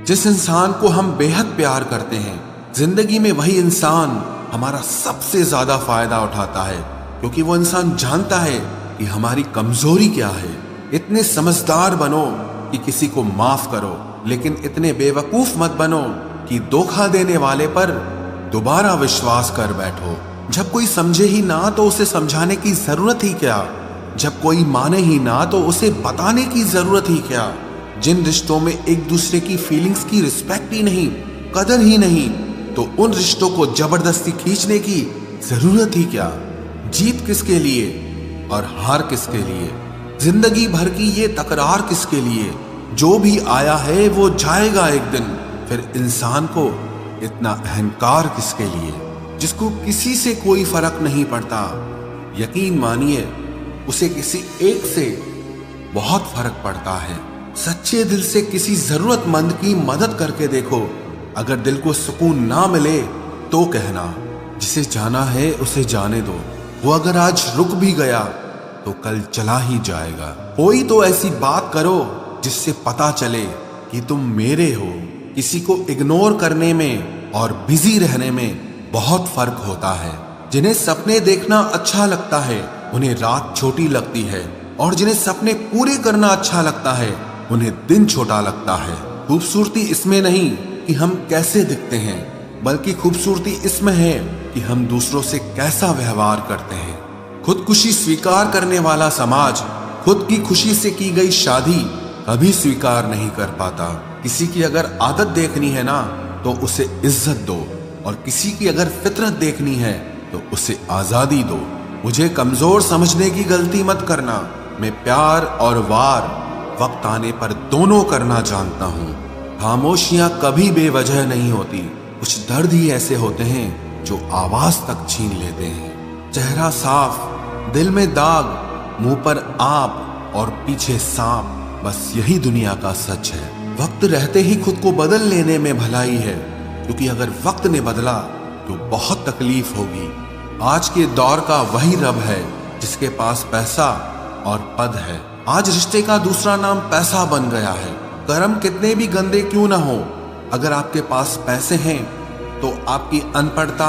जिस इंसान को हम बेहद प्यार करते हैं, जिंदगी में वही इंसान हमारा सबसे ज्यादा फायदा उठाता है, क्योंकि वो इंसान जानता है कि हमारी कमजोरी क्या है। इतने समझदार बनो कि किसी को माफ करो, लेकिन इतने बेवकूफ मत बनो कि धोखा देने वाले पर दोबारा विश्वास कर बैठो। जब कोई समझे ही ना तो उसे समझाने की जरूरत ही क्या, जब कोई माने ही ना तो उसे बताने की जरूरत ही क्या। जिन रिश्तों में एक दूसरे की फीलिंग्स की रिस्पेक्ट ही नहीं, कदर ही नहीं, तो उन रिश्तों को जबरदस्ती खींचने की जरूरत ही क्या। जीत किसके लिए और हार किसके लिए, जिंदगी भर की ये तकरार किसके लिए। जो भी आया है वो जाएगा एक दिन, फिर इंसान को इतना अहंकार किसके लिए, जिसको किसी से कोई फर्क नहीं पड़ता। यकीन मानिए उसे किसी एक से बहुत फर्क पड़ता है। सच्चे दिल से किसी जरूरतमंद की मदद करके देखो। अगर दिल को सुकून ना मिले तो कहना, जिसे जाना है उसे जाने दो। वो अगर आज रुक भी गया तो कल चला ही जाएगा। कोई तो ऐसी बात करो जिससे पता चले कि तुम मेरे हो। किसी को इग्नोर करने में और बिजी रहने में बहुत फर्क होता है। जिन्हें सपने देखना अच्छा लगता है उन्हें रात छोटी लगती है, और जिन्हें सपने पूरे करना अच्छा लगता है उन्हें दिन छोटा लगता है। खूबसूरती इसमें नहीं कि हम कैसे दिखते हैं, बल्कि खूबसूरती इसमें है कि हम दूसरों से कैसा व्यवहार करते हैं। खुदकुशी स्वीकार करने वाला समाज खुद की खुशी से की गई शादी कभी स्वीकार नहीं कर पाता। किसी की अगर आदत देखनी है ना तो उसे इज्जत दो, और किसी की अगर फितरत देखनी है तो उसे आजादी दो। मुझे कमजोर समझने की गलती मत करना। मैं प्यार और वार वक्त आने पर दोनों करना जानता हूँ। खामोशियां कभी बेवजह नहीं होती। कुछ दर्द ही ऐसे होते हैं जो आवाज तक छीन लेते हैं। चेहरा साफ, दिल में दाग, मुंह पर आप और पीछे सांप, बस यही दुनिया का सच है। वक्त रहते ही खुद को बदल लेने में भलाई है, क्योंकि अगर वक्त ने बदला तो बहुत तकलीफ होगी। आज के दौर का वही रब है जिसके पास पैसा और पद है। आज रिश्ते का दूसरा नाम पैसा बन गया है। कर्म कितने भी गंदे क्यों ना हो, अगर आपके पास पैसे हैं तो आपकी अनपढ़ता,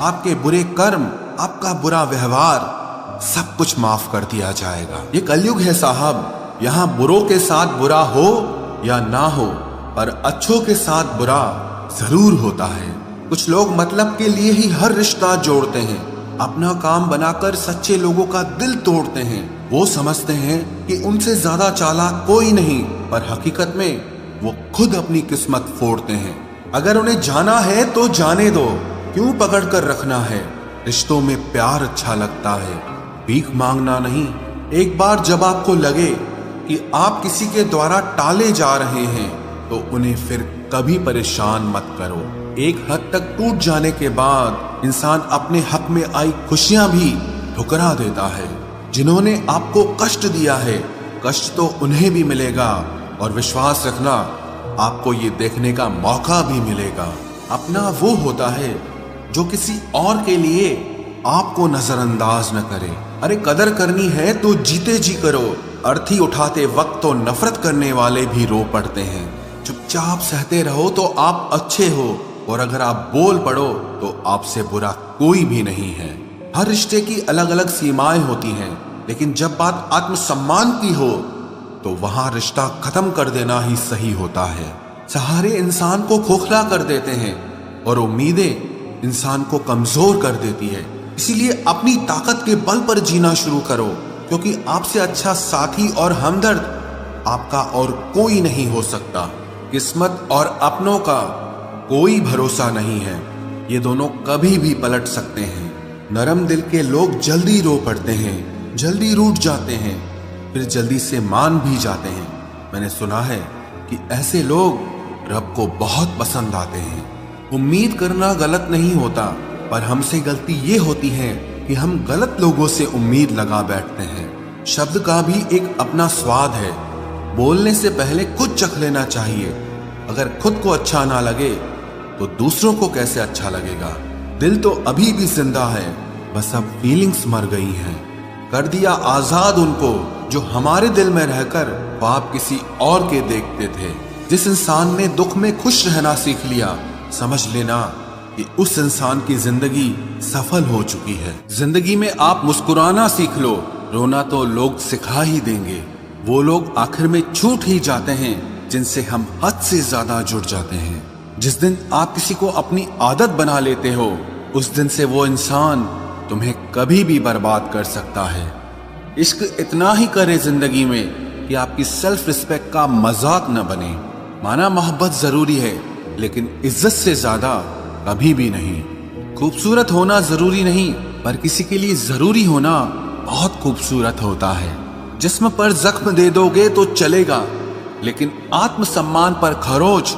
आपके बुरे कर्म, आपका बुरा व्यवहार, सब कुछ माफ कर दिया जाएगा। ये कलयुग है साहब, यहाँ बुरों के साथ बुरा हो या ना हो, पर अच्छों के साथ बुरा जरूर होता है। कुछ लोग मतलब के लिए ही हर रिश्ता जोड़ते हैं, अपना काम बनाकर सच्चे लोगों का दिल तोड़ते हैं। वो समझते हैं कि उनसे ज्यादा चालाक कोई नहीं, पर हकीकत में वो खुद अपनी किस्मत फोड़ते हैं। अगर उन्हें जाना है तो जाने दो, क्यों पकड़ कर रखना है। रिश्तों में प्यार अच्छा लगता है, भीख मांगना नहीं। एक बार जब आपको लगे कि आप किसी के द्वारा टाले जा रहे हैं तो उन्हें फिर कभी परेशान मत करो। एक हद तक टूट जाने के बाद इंसान अपने हक में आई खुशियां भी ठुकरा देता है। जिन्होंने आपको कष्ट दिया है, कष्ट तो उन्हें भी मिलेगा, और विश्वास रखना आपको ये देखने का मौका भी मिलेगा। अपना वो होता है जो किसी और के लिए आपको नजरअंदाज न करे। अरे कदर करनी है तो जीते जी करो। अर्थी उठाते वक्त तो नफरत करने वाले भी रो पड़ते हैं। चुपचाप सहते रहो तो आप अच्छे हो, और अगर आप बोल पड़ो तो आपसे बुरा कोई भी नहीं है। हर रिश्ते की अलग अलग सीमाएं होती हैं, लेकिन जब बात आत्मसम्मान की हो तो वहां रिश्ता खत्म कर देना ही सही होता है। सहारे इंसान को खोखला कर देते हैं और उम्मीदें इंसान को कमजोर कर देती है। इसीलिए अपनी ताकत के बल पर जीना शुरू करो, क्योंकि आपसे अच्छा साथी और हमदर्द आपका और कोई नहीं हो सकता। किस्मत और अपनों का कोई भरोसा नहीं है, ये दोनों कभी भी पलट सकते हैं। नरम दिल के लोग जल्दी रो पड़ते हैं, जल्दी रूठ जाते हैं, फिर जल्दी से मान भी जाते हैं। मैंने सुना है कि ऐसे लोग रब को बहुत पसंद आते हैं। उम्मीद करना गलत नहीं होता, पर हमसे गलती ये होती है कि हम गलत लोगों से उम्मीद लगा बैठते हैं। शब्द का भी एक अपना स्वाद है, बोलने से पहले खुद चख लेना चाहिए। अगर खुद को अच्छा ना लगे तो दूसरों को कैसे अच्छा लगेगा। दिल तो अभी भी जिंदा है, बस अब फीलिंग्स मर गई हैं। कर दिया आजाद उनको जो हमारे दिल में रहकर ख्वाब किसी और के देखते थे। जिस इंसान ने दुख में खुश रहना सीख लिया, समझ लेना कि उस इंसान की जिंदगी सफल हो चुकी है। जिंदगी में आप मुस्कुराना सीख लो, रोना तो लोग सिखा ही देंगे। वो लोग आखिर में छूट ही जाते हैं जिनसे हम हद से ज्यादा जुड़ जाते हैं। जिस दिन आप किसी को अपनी आदत बना लेते हो, उस दिन से वो इंसान तुम्हें कभी भी बर्बाद कर सकता है। इश्क इतना ही करे जिंदगी में कि आपकी सेल्फ रिस्पेक्ट का मजाक न बने। माना मोहब्बत जरूरी है, लेकिन इज्जत से ज्यादा कभी भी नहीं। खूबसूरत होना जरूरी नहीं, पर किसी के लिए जरूरी होना बहुत खूबसूरत होता है। जिस्म पर जख्म दे दोगे तो चलेगा, लेकिन आत्मसम्मान पर खरोच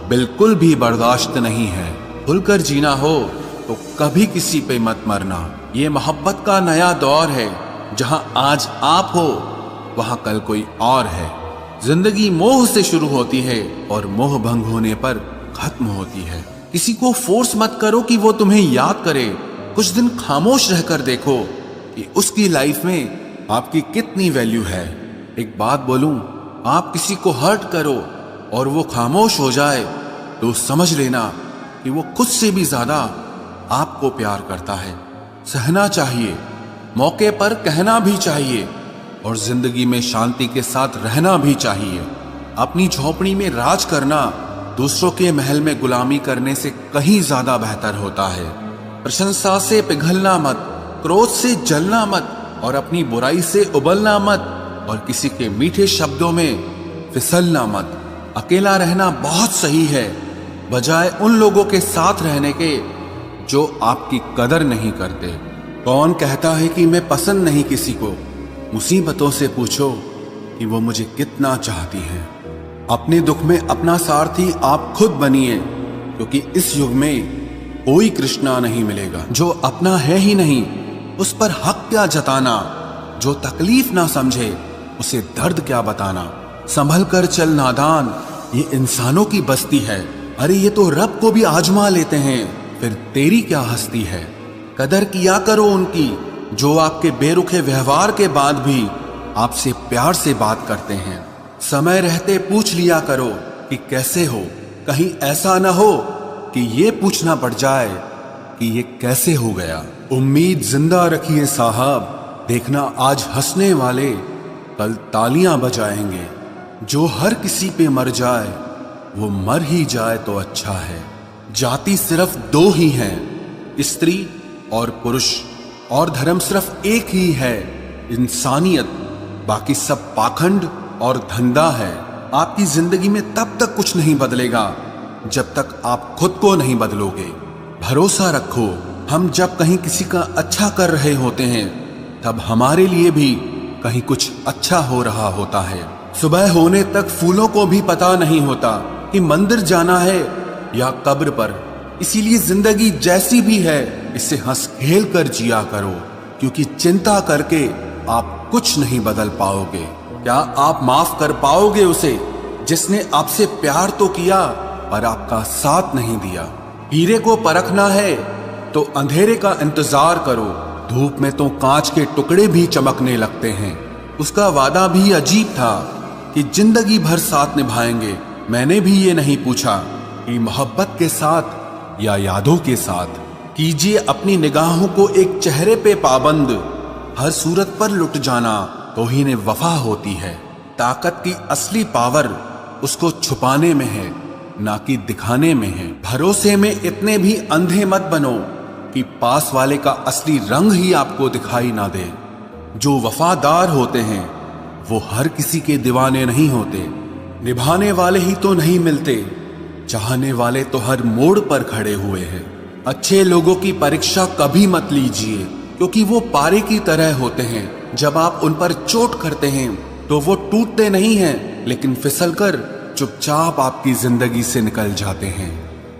बिल्कुल भी बर्दाश्त नहीं है। खुलकर जीना हो तो कभी किसी पे मत मरना। ये मोहब्बत का नया दौर है, जहां आज आप हो वहां कल कोई और है। जिंदगी मोह से शुरू होती है और मोह भंग होने पर खत्म होती है। किसी को फोर्स मत करो कि वो तुम्हें याद करे। कुछ दिन खामोश रहकर देखो कि उसकी लाइफ में आपकी कितनी वैल्यू है। एक बात बोलूं, आप किसी को हर्ट करो और वो खामोश हो जाए तो समझ लेना कि वो खुद से भी ज्यादा आपको प्यार करता है। सहना चाहिए, मौके पर कहना भी चाहिए, और जिंदगी में शांति के साथ रहना भी चाहिए। अपनी झोपड़ी में राज करना दूसरों के महल में गुलामी करने से कहीं ज्यादा बेहतर होता है। प्रशंसा से पिघलना मत, क्रोध से जलना मत, और अपनी बुराई से उबलना मत, और किसी के मीठे शब्दों में फिसलना मत। अकेला रहना बहुत सही है, बजाय उन लोगों के साथ रहने के जो आपकी कदर नहीं करते। कौन कहता है कि मैं पसंद नहीं किसी को? मुसीबतों से पूछो कि वो मुझे कितना चाहती हैं। अपने दुख में अपना सारथी आप खुद बनिए, क्योंकि इस युग में कोई कृष्णा नहीं मिलेगा। जो अपना है ही नहीं, उस पर हक क्या जताना? जो तकलीफ ना समझे, उसे दर्द क्या बताना? संभल कर चल नादान, ये इंसानों की बस्ती है। अरे ये तो रब को भी आजमा लेते हैं, फिर तेरी क्या हस्ती है? कदर किया करो उनकी जो आपके बेरुखे व्यवहार के बाद भी आपसे प्यार से बात करते हैं। समय रहते पूछ लिया करो कि कैसे हो, कहीं ऐसा न हो कि ये पूछना पड़ जाए कि ये कैसे हो गया। उम्मीद जिंदा रखिए साहब, देखना आज हंसने वाले कल तालियां बजाएंगे। जो हर किसी पे मर जाए वो मर ही जाए तो अच्छा है। जाति सिर्फ दो ही हैं, स्त्री और पुरुष, और धर्म सिर्फ एक ही है, इंसानियत। बाकी सब पाखंड और धंधा है। आपकी जिंदगी में तब तक कुछ नहीं बदलेगा जब तक आप खुद को नहीं बदलोगे। भरोसा रखो, हम जब कहीं किसी का अच्छा कर रहे होते हैं, तब हमारे लिए भी कहीं कुछ अच्छा हो रहा होता है। सुबह होने तक फूलों को भी पता नहीं होता कि मंदिर जाना है या कब्र पर। इसीलिए जिंदगी जैसी भी है, इसे हंस खेल कर जिया करो, क्योंकि चिंता करके आप कुछ नहीं बदल पाओगे। क्या आप माफ कर पाओगे उसे जिसने आपसे प्यार तो किया पर आपका साथ नहीं दिया? हीरे को परखना है तो अंधेरे का इंतजार करो। धूप में तो कांच के टुकड़े भी चमकने लगते हैं। उसका वादा भी अजीब था कि जिंदगी भर साथ निभाएंगे। मैंने भी ये नहीं पूछा कि मोहब्बत के साथ या यादों के साथ। कीजिए अपनी निगाहों को एक चेहरे पे पाबंद, हर सूरत पर लुट जाना तौहीन वफा होती है। ताकत की असली पावर उसको छुपाने में है, ना कि दिखाने में है। भरोसे में इतने भी अंधे मत बनो कि पास वाले का असली रंग ही आपको दिखाई ना दे। जो वफादार होते हैं वो हर किसी के दीवाने नहीं होते। निभाने वाले ही तो नहीं मिलते, चाहने वाले तो हर मोड़ पर खड़े हुए हैं। अच्छे लोगों की परीक्षा कभी मत लीजिए, क्योंकि वो पारे की तरह होते हैं। जब आप उन पर चोट करते हैं तो वो टूटते नहीं हैं, लेकिन फिसलकर चुपचाप आपकी जिंदगी से निकल जाते हैं।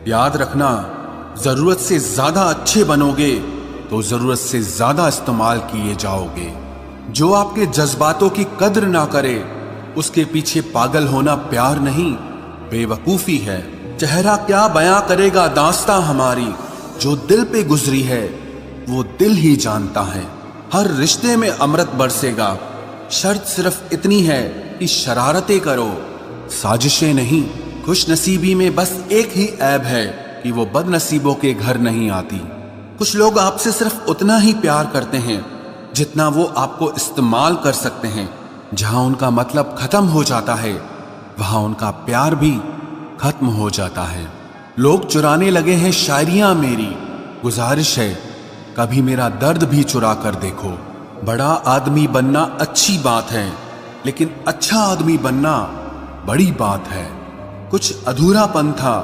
याद रखना, जरूरत से ज्यादा अच्छे बनोगे तो जरूरत से ज्यादा इस्तेमाल किए जाओगे। जो आपके जज्बातों की कद्र ना करे, उसके पीछे पागल होना प्यार नहीं, बेवकूफी है। चेहरा क्या बयां करेगा दास्तां हमारी, जो दिल पे गुजरी है वो दिल ही जानता है। हर रिश्ते में अमृत बरसेगा, शर्त सिर्फ इतनी है कि शरारतें करो, साजिशें नहीं। खुशनसीबी में बस एक ही ऐब है कि वो बदनसीबों के घर नहीं आती। कुछ लोग आपसे सिर्फ उतना ही प्यार करते हैं जितना वो आपको इस्तेमाल कर सकते हैं। जहां उनका मतलब खत्म हो जाता है वहां उनका प्यार भी खत्म हो जाता है। लोग चुराने लगे हैं शायरियां मेरी, गुजारिश है कभी मेरा दर्द भी चुरा कर देखो। बड़ा आदमी बनना अच्छी बात है, लेकिन अच्छा आदमी बनना बड़ी बात है। कुछ अधूरापन था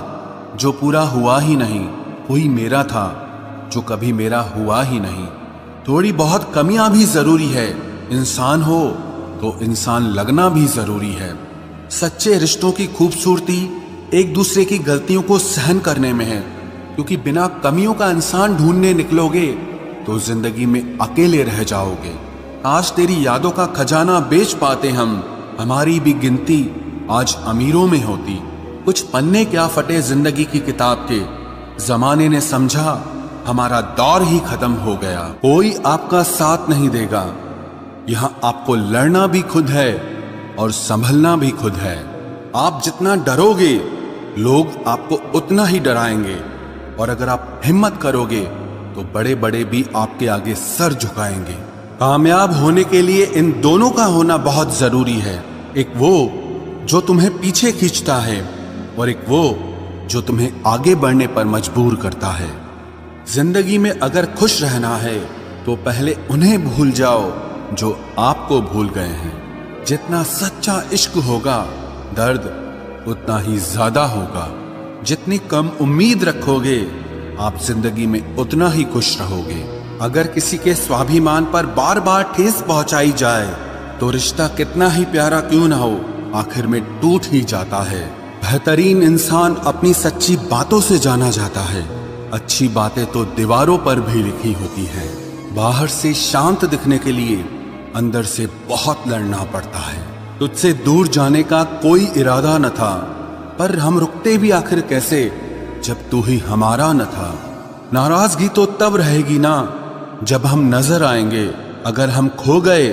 जो पूरा हुआ ही नहीं, कोई मेरा था जो कभी मेरा हुआ ही नहीं। थोड़ी बहुत कमियां भी जरूरी है, इंसान हो तो इंसान लगना भी जरूरी है। सच्चे रिश्तों की खूबसूरती एक दूसरे की गलतियों को सहन करने में है, क्योंकि बिना कमियों का इंसान ढूंढने निकलोगे तो जिंदगी में अकेले रह जाओगे। आज तेरी यादों का खजाना बेच पाते हम, हमारी भी गिनती आज अमीरों में होती। कुछ पन्ने क्या फटे जिंदगी की किताब के, जमाने ने समझा हमारा दौर ही खत्म हो गया। कोई आपका साथ नहीं देगा, यहां आपको लड़ना भी खुद है और संभलना भी खुद है। आप जितना डरोगे लोग आपको उतना ही डराएंगे, और अगर आप हिम्मत करोगे तो बड़े बड़े भी आपके आगे सर झुकाएंगे। कामयाब होने के लिए इन दोनों का होना बहुत जरूरी है। एक वो जो तुम्हें पीछे खींचता है और एक वो जो तुम्हें आगे बढ़ने पर मजबूर करता है। जिंदगी में अगर खुश रहना है तो पहले उन्हें भूल जाओ जो आपको भूल गए हैं। जितना सच्चा इश्क होगा दर्द उतना ही ज्यादा होगा। जितनी कम उम्मीद रखोगे आप जिंदगी में उतना ही खुश रहोगे। अगर किसी के स्वाभिमान पर बार बार ठेस पहुंचाई जाए तो रिश्ता कितना ही प्यारा क्यों ना हो आखिर में टूट ही जाता है। बेहतरीन इंसान अपनी सच्ची बातों से जाना जाता है। अच्छी बातें तो दीवारों पर भी लिखी होती हैं। बाहर से शांत दिखने के लिए अंदर से बहुत लड़ना पड़ता है। तुझसे दूर जाने का कोई इरादा न था, पर हम रुकते भी आखिर कैसे जब तू ही हमारा न था। नाराजगी तो तब रहेगी ना जब हम नजर आएंगे, अगर हम खो गए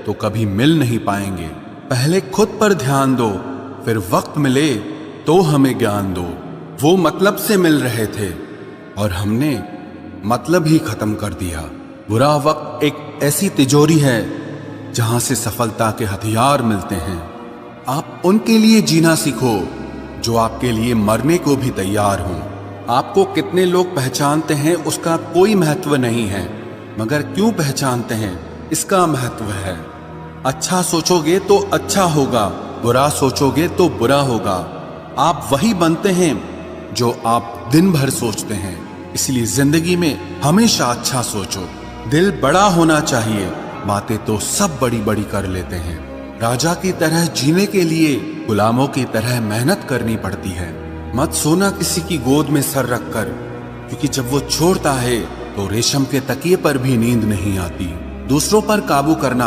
तो कभी मिल नहीं पाएंगे। पहले खुद पर ध्यान दो, फिर वक्त मिले तो हमें ज्ञान दो। वो मतलब से मिल रहे थे और हमने मतलब ही खत्म कर दिया। बुरा वक्त एक ऐसी तिजोरी है जहां से सफलता के हथियार मिलते हैं। आप उनके लिए जीना सीखो जो आपके लिए मरने को भी तैयार हों। आपको कितने लोग पहचानते हैं उसका कोई महत्व नहीं है, मगर क्यों पहचानते हैं इसका महत्व है। अच्छा सोचोगे तो अच्छा होगा, बुरा सोचोगे तो बुरा होगा। आप वही बनते हैं जो आप दिन भर सोचते हैं। इसलिए जिंदगी में हमेशा अच्छा सोचो। दिल बड़ा होना चाहिए, बातें तो सब बड़ी बड़ी कर लेते हैं। राजा की तरह जीने के लिए गुलामों की तरह मेहनत करनी पड़ती है। मत सोना किसी की गोद में सर रखकर, क्योंकि जब वो छोड़ता है तो रेशम के तकिए पर भी नींद नहीं आती। दूसरों पर काबू करना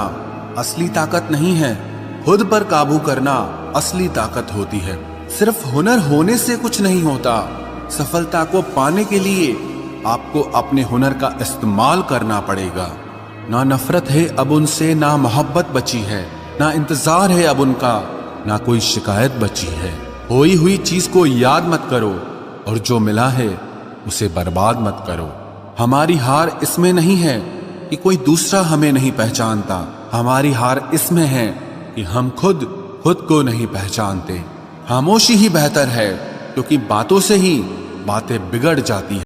असली ताकत नहीं है, खुद पर काबू करना असली ताकत होती है। सिर्फ हुनर होने से कुछ नहीं होता, सफलता को पाने के लिए आपको अपने हुनर का इस्तेमाल करना पड़ेगा। ना नफरत है अब उनसे, ना मोहब्बत बची है, ना इंतजार है अब उनका, ना कोई शिकायत बची है। खोई हुई चीज को याद मत करो और जो मिला है उसे बर्बाद मत करो। हमारी हार इसमें नहीं है कि कोई दूसरा हमें नहीं पहचानता, हमारी हार इसमें है कि हम खुद को नहीं पहचानते। खामोशी ही बेहतर है, क्योंकि बातों से ही बातें बिगड़ जाती हैं।